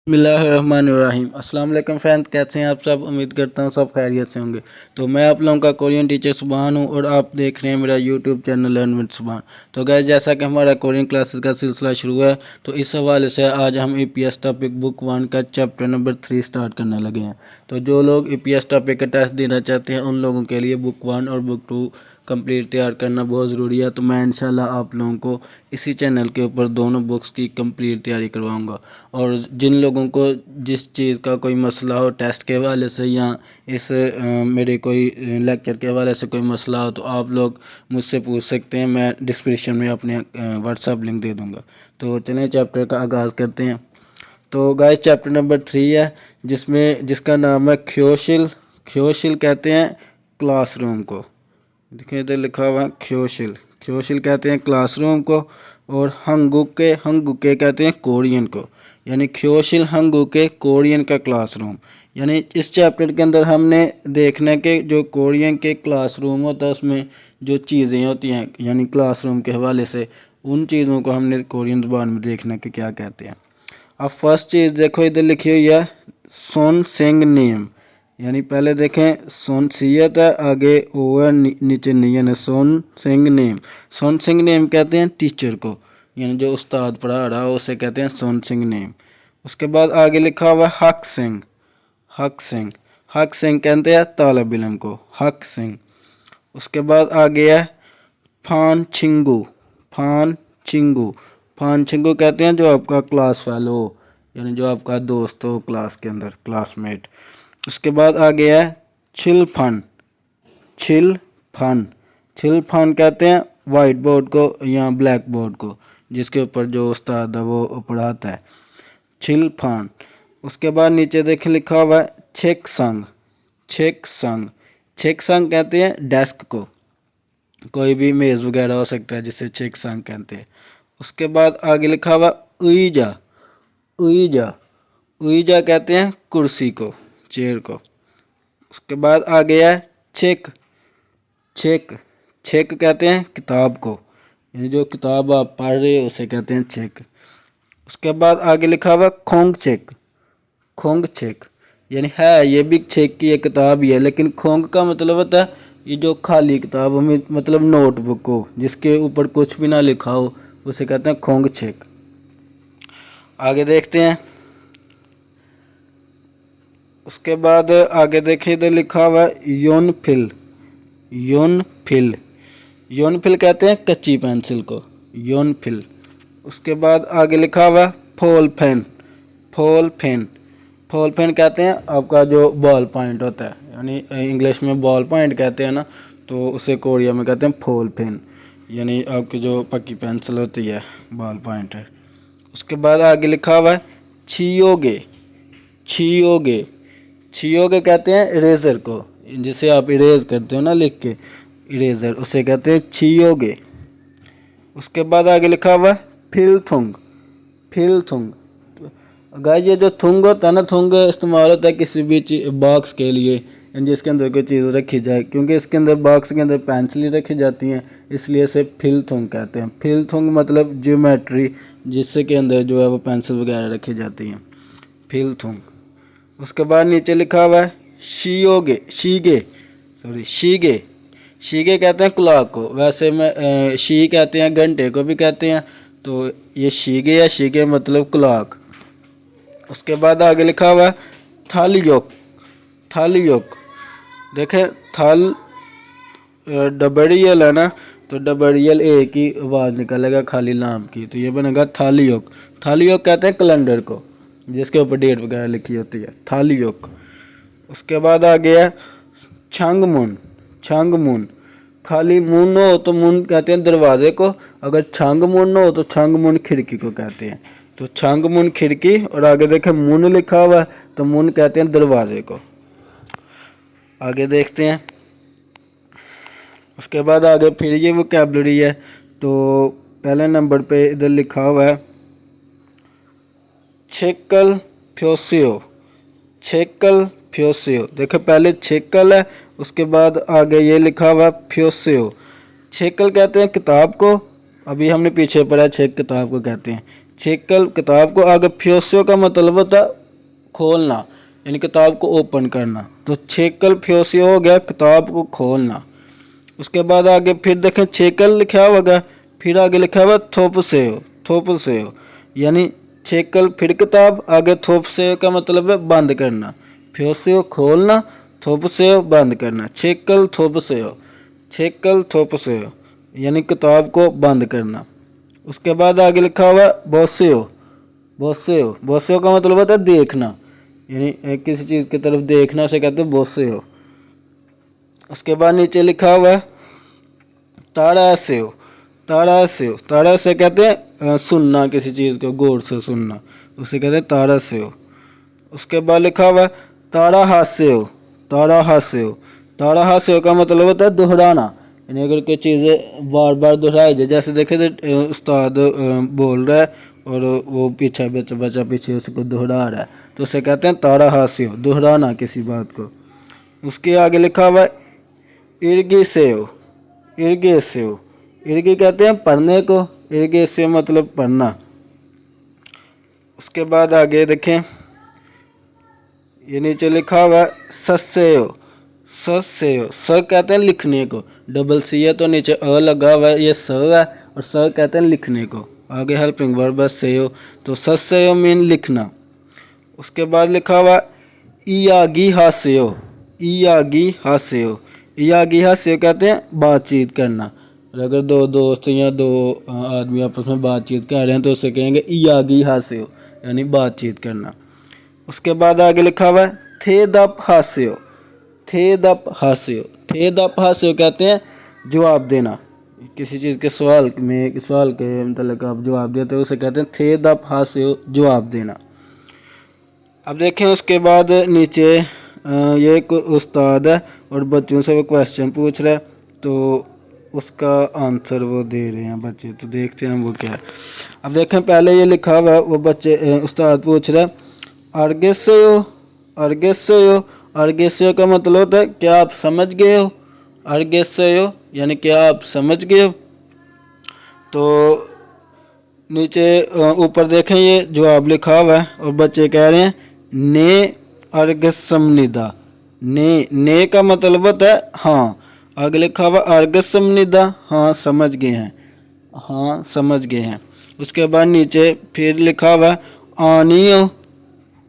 बिस्मिल्लाहिर्रहमानिर्रहीम। अस्सलाम वालेकुम फ्रेंड्स, कैसे हैं आप सब। उम्मीद करता हूँ सब खैरियत से होंगे। तो मैं आप लोगों का कोरियन टीचर सुभान हूँ और आप देख रहे हैं मेरा यूट्यूब चैनल लर्न विद सुभान। तो गाइस, जैसा कि हमारा कोरियन क्लासेस का सिलसिला शुरू है, तो इस हवाले से आज हम ईपीएस टॉपिक बुक 1 का चैप्टर नंबर 3 स्टार्ट करने लगे हैं। तो जो लोग ईपीएस टॉपिक का टेस्ट देना चाहते हैं उन लोगों के लिए बुक 1 और बुक 2 कंप्लीट तैयार करना बहुत ज़रूरी है। तो मैं इंशाल्लाह आप लोगों को इसी चैनल के ऊपर दोनों बुक्स की कंप्लीट तैयारी करवाऊंगा। और जिन लोगों को जिस चीज़ का कोई मसला हो टेस्ट के हवाले से या इस मेरे कोई लेक्चर के हवाले से कोई मसला हो, तो आप लोग मुझसे पूछ सकते हैं। मैं डिस्क्रिप्शन में अपने व्हाट्सएप लिंक दे दूँगा। तो चलें चैप्टर का आगाज़ करते हैं। तो गाइस, चैप्टर नंबर 3 है जिसका नाम है ख्योशिल। ख्योशिल कहते हैं क्लासरूम को। देखिए इधर लिखा हुआ है ख्योशिल। ख्योशिल कहते हैं क्लासरूम को। और हंगुके कहते हैं कोरियन को। यानी ख्योशिल हंगुके कोरियन का क्लासरूम। यानी इस चैप्टर के अंदर हमने देखना है कि जो कोरियन के क्लासरूम होता है उसमें जो चीज़ें होती हैं, यानी क्लासरूम के हवाले से उन चीज़ों को हमने कोरियन ज़ुबान में देखना है कि क्या कहते हैं। अब फर्स्ट चीज़ देखो, इधर लिखी हुई है सोन सेंग नेम। यानी पहले देखें सोन सीयत है, आगे ओ है, नीचे नियन है। सोन सिंह नेम। सोन सिंह नेम कहते हैं टीचर को, यानी जो उस्ताद पढ़ा रहा है उसे कहते हैं सोन सिंह नेम। उसके बाद आगे लिखा हुआ है हक सिंह। हक सिंह। हक सिंह कहते हैं तालिब इल्म को, हक सिंह। उसके बाद आगे है फान छिंगू। फान छिंगू। फान छिंगू कहते हैं जो आपका क्लास फेलो हो, यानी जो आपका दोस्त हो क्लास के अंदर, क्लासमेट। उसके बाद आगे है छिल फन। छिल फन। छिल फन कहते हैं वाइट बोर्ड को या ब्लैक बोर्ड को, जिसके ऊपर जो उस्ताद है वो पढ़ाता है। छिल फन। उसके बाद नीचे देखें लिखा हुआ है छेक संग। छेक संग। छेक संग कहते हैं डेस्क को, कोई भी मेज़ वगैरह हो सकता है जिसे छेक संग कहते हैं। उसके बाद आगे लिखा हुआ उईजा। उईजा। उईजा कहते हैं कुर्सी को, चेयर को। उसके बाद आगे है चेक। चेक। चेक कहते हैं किताब को, यानी जो किताब आप पढ़ रहे हो उसे कहते हैं चेक। उसके बाद आगे लिखा हुआ खोंग चेक। खोंग चेक यानी है ये भी चेक की एक किताब ही है, लेकिन खोंग का मतलब होता है ये जो खाली किताब हमें, मतलब नोटबुक हो जिसके ऊपर कुछ भी ना लिखा हो, उसे कहते हैं खोंग चेक। आगे देखते हैं। उसके बाद आगे देखिए इधर लिखा हुआ है योन फिल। योन फिल। योन फिल कहते हैं कच्ची पेंसिल को, योन फिल। उसके बाद आगे लिखा हुआ है फोल पेन। फोल पेन। फोल पेन कहते हैं आपका जो बॉल पॉइंट होता है, यानी इंग्लिश में बॉल पॉइंट कहते हैं ना, तो उसे कोरिया में कहते हैं फोल पेन, यानी आपकी जो पक्की पेंसिल होती है, बॉल पॉइंट है। उसके बाद आगे लिखा हुआ है छियोगे। छियोगे। छियोगे कहते हैं इरेजर को, जिसे आप इरेज करते हो ना लिख के, इरेजर, उसे कहते हैं छियोगे। उसके बाद आगे लिखा हुआ है फिलथुंग। फिलथुंग। गाइस, ये जो थुंग होता है ना, थुंग इस्तेमाल होता है किसी भी बॉक्स के लिए जिसके अंदर कोई चीज़ रखी जाए, क्योंकि इसके अंदर बॉक्स के अंदर पेंसिल रखी जाती हैं, इसलिए इसे फिलथुंग कहते हैं। फिलथुंग मतलब ज्योमेट्री, जिससे के अंदर जो है वो पेंसिल वगैरह रखी जाती हैं, फिलथुंग। उसके बाद नीचे लिखा हुआ है शीयोगे। शीगे, सॉरी शीगे। शीगे कहते हैं क्लॉक को, वैसे में शी कहते हैं घंटे को भी कहते हैं, तो ये शीगे या शीगे मतलब क्लॉक। उसके बाद आगे लिखा हुआ है थालियोक। थालियोक। देखें थल डबड़ियल है ना, तो डबड़ियल एक ही आवाज़ निकलेगा खाली लाम की, तो ये बनेगा थालियोक। थालियोक कहते हैं कैलेंडर को, जिसके ऊपर डेट वगैरह लिखी होती है, थालियोक। उसके बाद आ गया छंगमुन। छंगमुन। खाली मुन हो तो मुन कहते हैं दरवाजे को, अगर छंगमुन हो तो छंगमुन खिड़की को कहते हैं। तो छंगमुन खिड़की, और आगे देखें मुन लिखा हुआ है तो मुन कहते हैं दरवाजे को। आगे देखते हैं। उसके बाद आगे फिर ये वोकैबुलरी है। तो पहले नंबर पे इधर लिखा हुआ है छेकल फ्योसियो। छेकल फ्योसियो। देखो पहले छेकल है, उसके बाद आगे ये लिखा हुआ फ्योसियो। छेकल कहते हैं किताब को, अभी हमने पीछे पढ़ा छेक किताब को कहते हैं। छेकल किताब को, आगे फ्योसियो का मतलब होता है खोलना, यानी किताब को ओपन करना। तो छेकल फ्योसियो हो गया किताब को खोलना। उसके बाद आगे फिर देखें छेकल लिखा होगा, फिर आगे लिखा हुआ थोपसेयो, थोपसेयो यानी छेकल फिर किताब, आगे थोपसेयो का मतलब है बंद करना। फ्योसियो खोलना, थोपसेयो बंद करना। छेकल थोपसेयो, छेकल थोपसेयो यानी किताब को बंद करना। उसके बाद आगे लिखा हुआ बोसेयो, बोसेयो, बोसेयो का मतलब होता है देखना, यानी किसी चीज़ की तरफ देखना से कहते हैं बोसेयो। उसके बाद नीचे लिखा हुआ है ताड़ासेयो, ताड़ासेयो, ताड़ा से कहते हैं सुनना, किसी चीज़ को गौर से सुनना, उसे कहते हैं ताड़ासेयो। उसके बाद लिखा हुआ है ताड़ाहासेयो, ताड़ाहासेयो, ताड़ाहासेयो का मतलब होता है दोहराना, यानी अगर कोई चीज़ें बार बार दोहराई जाए, जैसे देखे तो उस्ताद बोल रहा है और वो पीछे बच्चा पीछे उसको दोहरा रहा है, तो उसे कहते हैं ताड़ाहासेयो, दोहराना किसी बात को। उसके आगे लिखा हुआ है इर्गिसेयो, इर्गेसेयो, इर्गी कहते हैं पढ़ने को, इर्गेसेयो मतलब पढ़ना। उसके बाद आगे देखें ये नीचे लिखा हुआ है ससेयो, ससेयो, स कहते हैं लिखने को, डबल सी है तो नीचे अ लगा हुआ है, ये स है और स कहते हैं लिखने को। आगे हेल्पिंग वर्ब है सेयो, तो ससेयो मीन लिखना। उसके बाद लिखा हुआ इयागी हासेयो, इयागी हासेयो, इयागी हासेयो कहते हैं बातचीत करना। और अगर दो दोस्त या दो आदमी आपस में बातचीत कर रहे हैं तो उसे कहेंगे इयागी हासेयो, यानी बातचीत करना। उसके बाद आगे लिखा हुआ है थे दप हास्यो, थे दप हास्यो, थे दप हास्यो कहते हैं जवाब देना, किसी चीज़ के सवाल के मतलब आप जवाब देते हो उसे कहते हैं थे दप हास्यो, जवाब देना। अब देखें उसके बाद नीचे ये एक उस्ताद है और बच्चों से वो क्वेश्चन पूछ रहा है, तो उसका आंसर वो दे रहे हैं बच्चे, तो देखते हैं वो क्या है। अब देखें पहले ये लिखा हुआ है, वो बच्चे उस्ताद पूछ रहा है अर्गेसेयो, अर्गेसेयो, अर्गेसेयो का मतलब होता है क्या आप समझ गए हो, अर्गेसेयो यानी क्या आप समझ गए हो। तो नीचे ऊपर देखें ये जवाब लिखा हुआ है और बच्चे कह रहे हैं ने अर्गसमनिदा, ने का मतलब होता है हाँ, आगे लिखा हुआ अर्गसमनिदा, हाँ समझ गए हैं, हाँ समझ गए हैं। उसके बाद नीचे फिर लिखा हुआ आनियो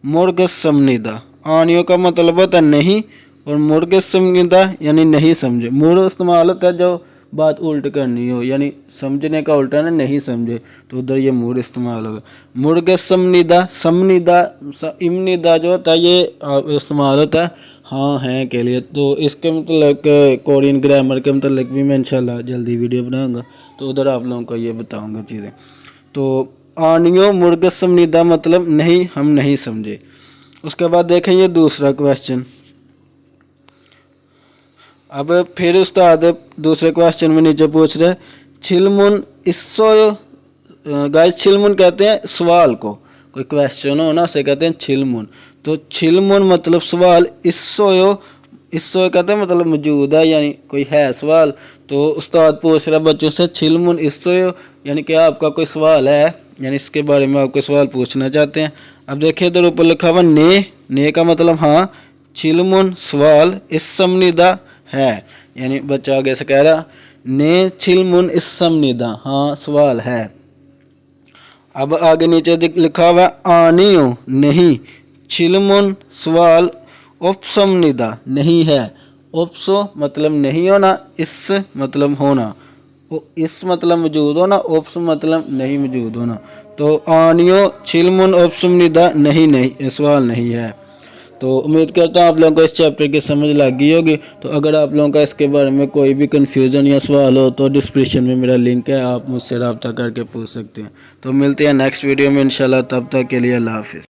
मुर्गसमनिदा, आनियो का मतलब होता है नहीं और मुर्गसमनिदा यानी नहीं समझे। मुर्ग इस्तेमाल होता है जो बात उल्ट करनी हो, यानी समझने का उल्टा ना नहीं समझे, तो उधर ये मुर्ग इस्तेमाल होगा। मुर्गसमनिदा, समनिदा, इमनिदा जो होता है ये इस्तेमाल होता है हाँ हैं के लिए। तो इसके मतलब कोरियन ग्रामर के मतलब भी मैं इंशाल्लाह जल्दी वीडियो बनाऊंगा, तो उधर आप लोगों को ये बताऊंगा चीज़ें। तो आनियो मुर्गसमनिदा मतलब नहीं, हम नहीं समझे। उसके बाद देखें ये दूसरा क्वेश्चन। अब फिर उस्ताद दूसरे क्वेश्चन में नीचे पूछ रहे छिलमुन इस्सोयो, गाइस छिलमुन कहते हैं सवाल को, कोई क्वेश्चन हो ना उसे कहते हैं छिलमुन। तो छिलमुन मतलब सवाल, इस्सोयो, इस्सोयो कहते हैं मतलब मौजूद है, यानी कोई है सवाल। तो उस्ताद पूछ रहा बच्चों से छिलमुन इस्सोयो यानी क्या आपका कोई सवाल है, यानी इसके बारे में आपको सवाल पूछना चाहते हैं। अब देखिए इधर ऊपर लिखा हुआ ने का मतलब हाँ, छिलमुन सवाल, इस्समनिदा है, यानी बच्चा आगे से कह रहा ने छिलमुन इस्समनिदा, हाँ सवाल है। अब आगे नीचे लिखा हुआ आनियो नहीं, छिलमुन सवाल, उपसमनिदा नहीं है, उपसो मतलब नहीं होना, इस मतलब होना, इस मतलब मौजूद होना, ओप्स मतलब नहीं मौजूद होना। तो आनियो छिलमुन ओप्समनिदा नहीं, नहीं सवाल नहीं है। तो उम्मीद करता हूँ आप लोगों को इस चैप्टर की समझ लग गई होगी। तो अगर आप लोगों का इसके बारे में कोई भी कन्फ्यूज़न या सवाल हो तो डिस्क्रिप्शन में मेरा लिंक है, आप मुझसे रब्ता करके पूछ सकते हैं। तो मिलते हैं नेक्स्ट वीडियो में इंशाल्लाह, तब तक के लिए अल्लाह हाफिज़।